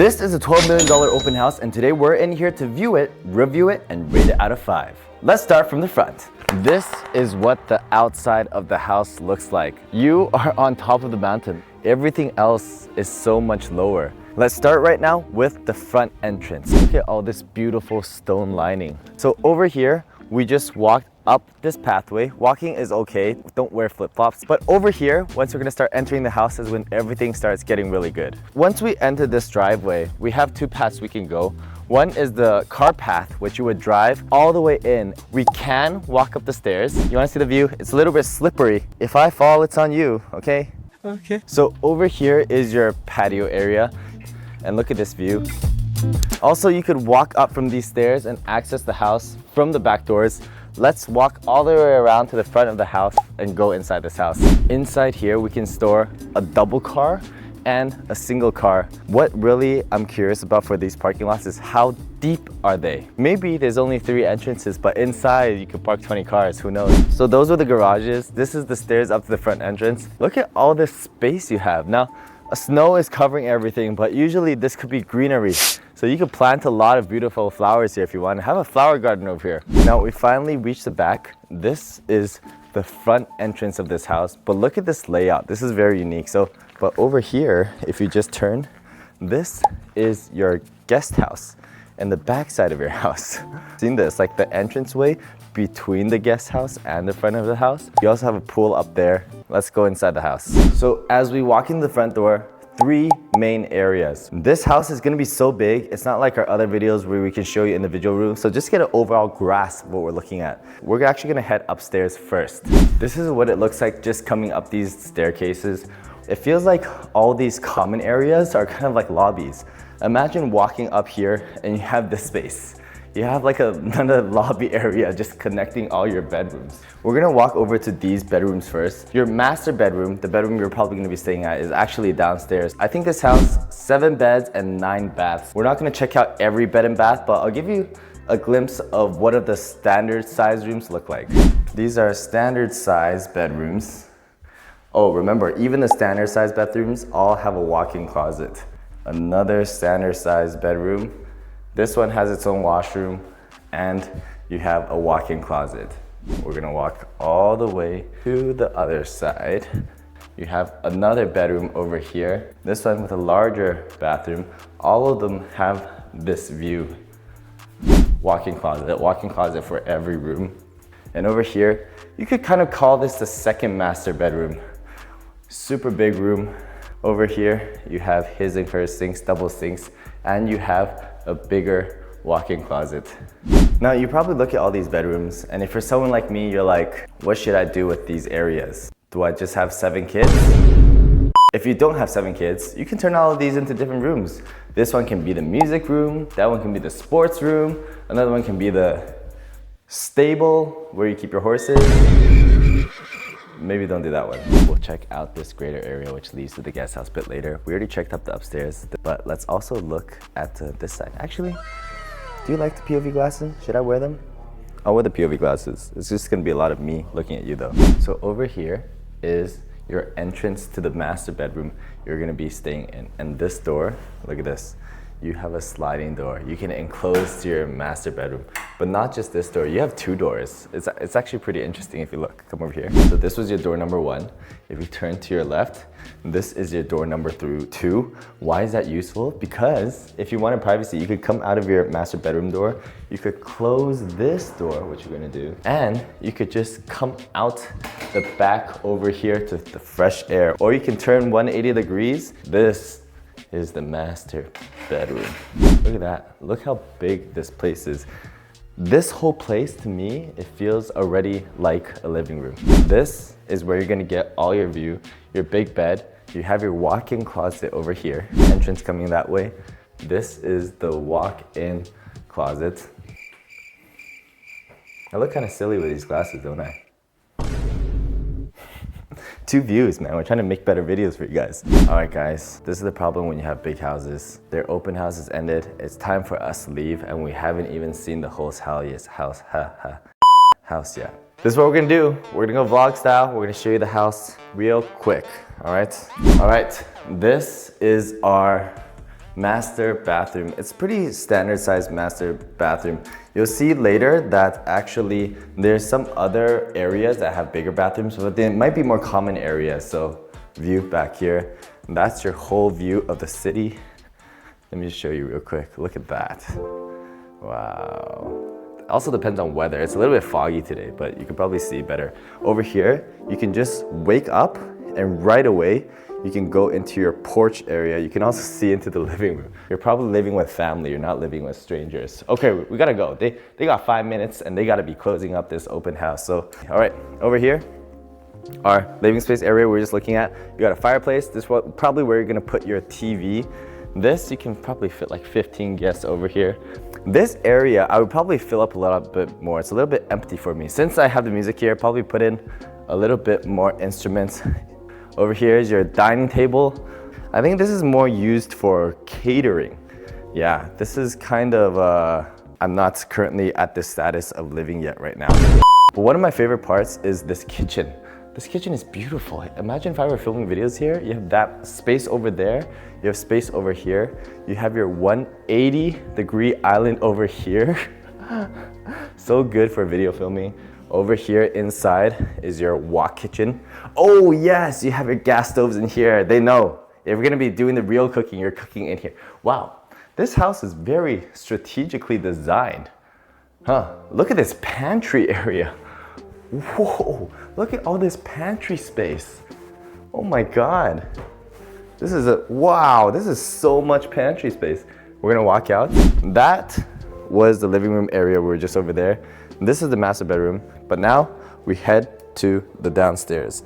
This is a $12 million open house, and today we're in here to view it, review it, and rate it out of 5. Let's start from the front. This is what the outside of the house looks like. You are on top of the mountain. Everything else is so much lower. Let's start right now with the front entrance. Look at all this beautiful stone lining. So over here, we just walked up this pathway. Walking is okay, don't wear flip-flops. But over here, once we're gonna start entering the house is when everything starts getting really good. Once we enter this driveway, we have two paths we can go. One is the car path, which you would drive all the way in. We can walk up the stairs. You wanna see the view? It's a little bit slippery. If I fall, it's on you, okay? Okay. So over here is your patio area. And look at this view. Also, you could walk up from these stairs and access the house from the back doors. Let's walk all the way around to the front of the house and go inside this house. Inside here, we can store a double car and a single car. What really I'm curious about for these parking lots is how deep are they? Maybe there's only 3 entrances, but inside you could park 20 cars, who knows? So those are the garages. This is the stairs up to the front entrance. Look at all this space you have. Now, snow is covering everything, but usually this could be greenery. So you could plant a lot of beautiful flowers here if you want to have a flower garden over here. Now we finally reached the back. This is the front entrance of this house, but look at this layout. This is very unique. But over here, if you just turn, this is your guest house and the back side of your house. Seen this, like the entranceway between the guest house and the front of the house. You also have a pool up there. Let's go inside the house. So as we walk in the front door, 3 main areas. This house is gonna be so big, it's not like our other videos where we can show you individual rooms, so just get an overall grasp of what we're looking at. We're actually gonna head upstairs first. This is what it looks like just coming up these staircases. It feels like all these common areas are kind of like lobbies. Imagine walking up here and you have this space. You have like another lobby area just connecting all your bedrooms. We're gonna walk over to these bedrooms first. Your master bedroom, the bedroom you're probably gonna be staying at, is actually downstairs. I think this house, 7 beds and 9 baths. We're not gonna check out every bed and bath, but I'll give you a glimpse of what the standard size rooms look like. These are standard size bedrooms. Oh, remember, even the standard size bathrooms all have a walk-in closet. Another standard size bedroom. This one has its own washroom and you have a walk-in closet. We're gonna walk all the way to the other side. You have another bedroom over here. This one with a larger bathroom. All of them have this view. Walk-in closet for every room. And over here, you could kind of call this the second master bedroom. Super big room. Over here, you have his and her sinks, double sinks, and you have a bigger walk-in closet. Now you probably look at all these bedrooms, and if you're someone like me, you're like, what should I do with these areas? Do I just have 7 kids? If you don't have 7 kids, you can turn all of these into different rooms. This one can be the music room, that one can be the sports room, another one can be the stable where you keep your horses. Maybe don't do that one. We'll check out this greater area which leads to the guest house a bit later. We already checked up the upstairs, but let's also look at this side. Actually, do you like the POV glasses? Should I wear them? I'll wear the POV glasses. It's just gonna be a lot of me looking at you though. So over here is your entrance to the master bedroom you're gonna be staying in. And this door, look at this. You have a sliding door. You can enclose to your master bedroom, but not just this door. You have 2 doors. It's actually pretty interesting if you look. Come over here. So this was your door number 1. If you turn to your left, this is your door number 2. Why is that useful? Because if you wanted privacy, you could come out of your master bedroom door. You could close this door, which you're gonna do, and you could just come out the back over here to the fresh air. Or you can turn 180 degrees. This is the master bedroom. Look at that. Look how big this place is. This whole place, to me, it feels already like a living room. This is where you're gonna get all your view, your big bed. You have your walk-in closet over here. Entrance coming that way. This is the walk-in closet. I look kind of silly with these glasses, don't I? 2 views, man. We're trying to make better videos for you guys. All right, guys. This is the problem when you have big houses. Their open house has ended. It's time for us to leave, and we haven't even seen the whole house yet. This is what we're gonna do. We're gonna go vlog style. We're gonna show you the house real quick. All right. This is our master bathroom. It's pretty standard sized master bathroom. You'll see later that actually there's some other areas that have bigger bathrooms, but they might be more common areas. So view back here, and that's your whole view of the city. Let me just show you real quick. Look at that. Wow. Also depends on weather. It's a little bit foggy today, but you can probably see better. Over here, you can just wake up and right away, you can go into your porch area. You can also see into the living room. You're probably living with family. You're not living with strangers. Okay, we gotta go. They got 5 minutes and they gotta be closing up this open house. So, all right, over here, our living space area we're just looking at. You got a fireplace. This is probably where you're gonna put your TV. This, you can probably fit like 15 guests over here. This area, I would probably fill up a little bit more. It's a little bit empty for me. Since I have the music here, probably put in a little bit more instruments. Over here is your dining table. I think this is more used for catering. Yeah, this is kind of, I'm not currently at the status of living yet right now. But one of my favorite parts is this kitchen. This kitchen is beautiful. Imagine if I were filming videos here. You have that space over there. You have space over here. You have your 180-degree island over here. So good for video filming. Over here inside is your wok kitchen. Oh yes, you have your gas stoves in here. They know. If you're gonna be doing the real cooking, you're cooking in here. Wow, this house is very strategically designed. Huh, look at this pantry area. Whoa, look at all this pantry space. Oh my God. This is wow, this is so much pantry space. We're gonna walk out. That was the living room area. We were just over there. This is the master bedroom, but now we head to the downstairs.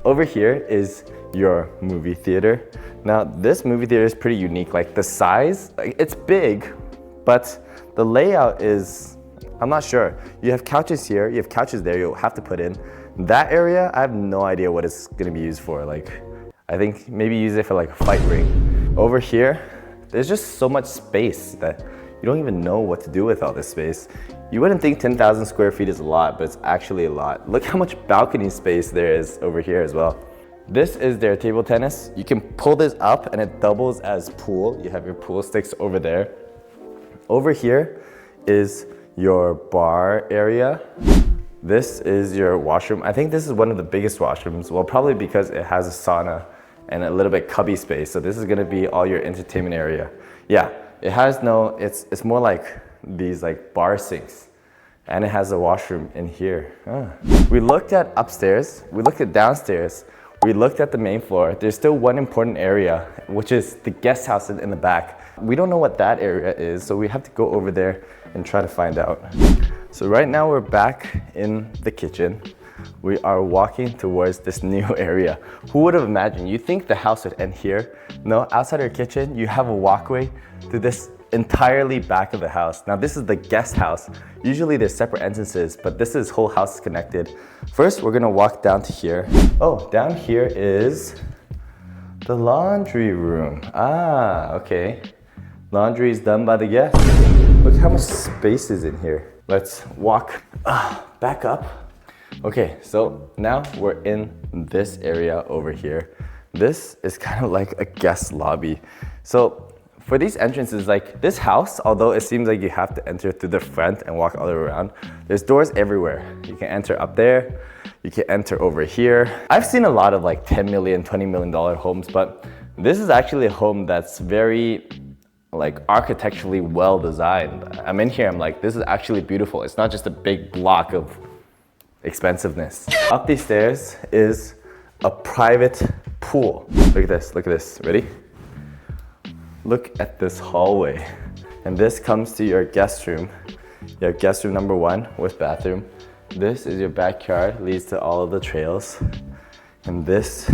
Over here is your movie theater. Now this movie theater is pretty unique. Like the size, like it's big, but the layout is, I'm not sure. You have couches here, you have couches there you'll have to put in. That area, I have no idea what it's gonna be used for. Like, I think maybe use it for like a fight ring. Over here, there's just so much space that you don't even know what to do with all this space. You wouldn't think 10,000 square feet is a lot, but it's actually a lot. Look how much balcony space there is over here as well. This is their table tennis. You can pull this up and it doubles as pool. You have your pool sticks over there. Over here is your bar area. This is your washroom. I think this is one of the biggest washrooms. Well, probably because it has a sauna and a little bit cubby space. So this is gonna be all your entertainment area. Yeah, it has no, it's more like these like bar sinks. And it has a washroom in here. We looked at upstairs, we looked at downstairs, we looked at the main floor. There's still one important area, which is the guest house in the back. We don't know what that area is, so we have to go over there and try to find out. So right now we're back in the kitchen. We are walking towards this new area. Who would have imagined? You think the house would end here? No, outside your kitchen, you have a walkway to this entirely back of the house. Now this is the guest house. Usually there's separate entrances, but this is whole house connected. First, we're gonna walk down to here. Oh, down here is the laundry room. Ah, okay. Laundry is done by the guests. Look how much space is in here. Let's walk back up. Okay, so now we're in this area over here. This is kind of like a guest lobby. So for these entrances, like this house, although it seems like you have to enter through the front and walk all the way around, there's doors everywhere. You can enter up there, you can enter over here. I've seen a lot of like $10 million, $20 million homes, but this is actually a home that's very like architecturally well designed. I'm in here, I'm like, this is actually beautiful. It's not just a big block of expensiveness. Up these stairs is a private pool. Look at this, ready? Look at this hallway. And this comes to your guest room. You have guest room number 1 with bathroom. This is your backyard, leads to all of the trails. And this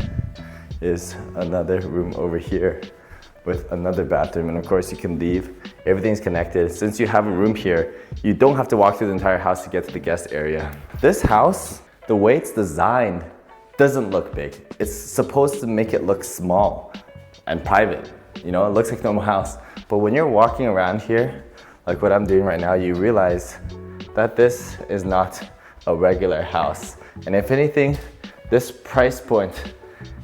is another room over here with another bathroom. And of course you can leave. Everything's connected. Since you have a room here, you don't have to walk through the entire house to get to the guest area. This house, the way it's designed, doesn't look big. It's supposed to make it look small and private. You know, it looks like a normal house. But when you're walking around here, like what I'm doing right now, you realize that this is not a regular house. And if anything, this price point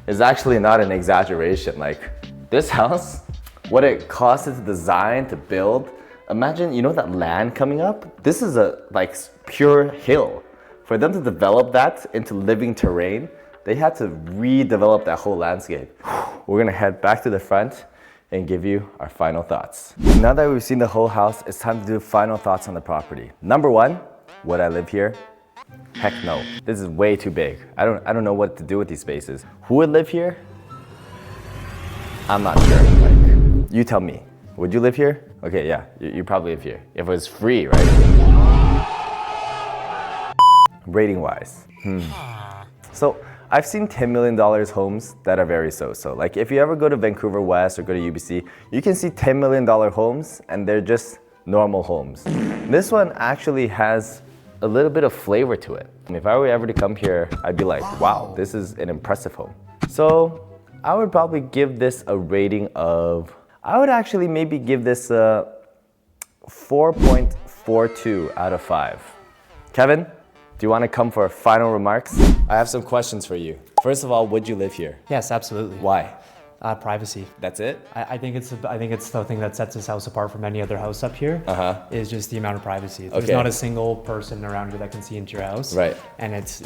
is actually not an exaggeration. Like this house, what it costs to design, to build. Imagine, you know that land coming up? This is a like pure hill. For them to develop that into living terrain, they had to redevelop that whole landscape. We're gonna head back to the front and give you our final thoughts. Now that we've seen the whole house, it's time to do final thoughts on the property. Number one, would I live here? Heck no. This is way too big. I don't know what to do with these spaces. Who would live here? I'm not sure. Like, you tell me. Would you live here? Okay, yeah, you probably live here. If it was free, right? Rating wise. So I've seen $10 million homes that are very so-so. Like if you ever go to Vancouver West or go to UBC, you can see $10 million homes and they're just normal homes. This one actually has a little bit of flavor to it. If I were ever to come here, I'd be like, wow, this is an impressive home. So I would probably give this a rating of, I would actually maybe give this a 4.42 out of 5. Kevin, do you want to come for final remarks? I have some questions for you. First of all, would you live here? Yes, absolutely. Why? Privacy. That's it? I think it's the thing that sets this house apart from any other house up here. Is just the amount of privacy. There's not a single person around you that can see into your house. Right. And it's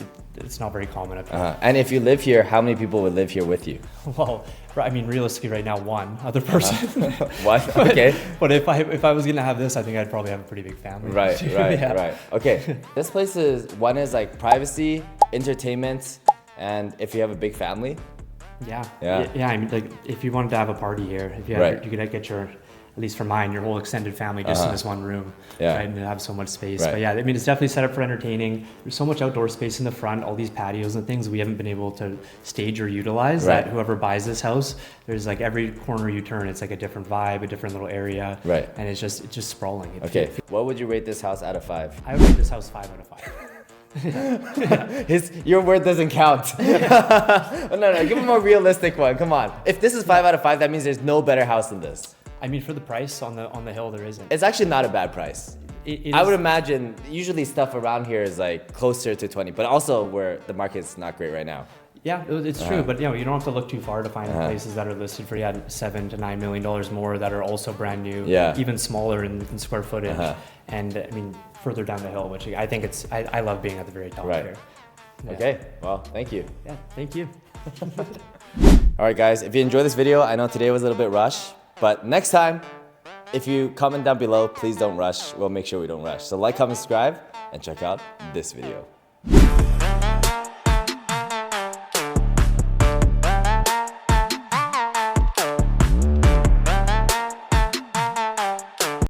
not very common up here. And if you live here, how many people would live here with you? Well, I mean, realistically, right now, one other person. What? Okay. But if I was gonna have this, I think I'd probably have a pretty big family. Right. Right. Okay. This place is like privacy, entertainment, and if you have a big family. Yeah. I mean, like if you wanted to have a party here, if you had, you could get your, at least for mine, your whole extended family just in this one room, right, and have so much space. But yeah, I mean, it's definitely set up for entertaining. There's so much outdoor space in the front, all these patios and things we haven't been able to stage or utilize. That whoever buys this house, there's like every corner you turn, it's like a different vibe, a different little area, and it's just sprawling. What would you rate this house out of 5? I would rate this house 5 out of 5. Your word doesn't count. No, give him a realistic one. Come on. If this is 5 out of 5, that means there's no better house than this. I mean, for the price on the hill, there isn't. It's actually not a bad price. I would imagine usually stuff around here is like closer to 20, but also where the market's not great right now. Yeah, it's true, but you don't have to look too far to find places that are listed for $7 to $9 million more that are also brand new, even smaller in square footage, and I mean further down the hill, which I think I love being at the very top here. Yeah. Okay, well, thank you. Yeah, thank you. All right, guys, if you enjoyed this video, I know today was a little bit rushed, but next time, if you comment down below, please don't rush. We'll make sure we don't rush. So like, comment, subscribe, and check out this video.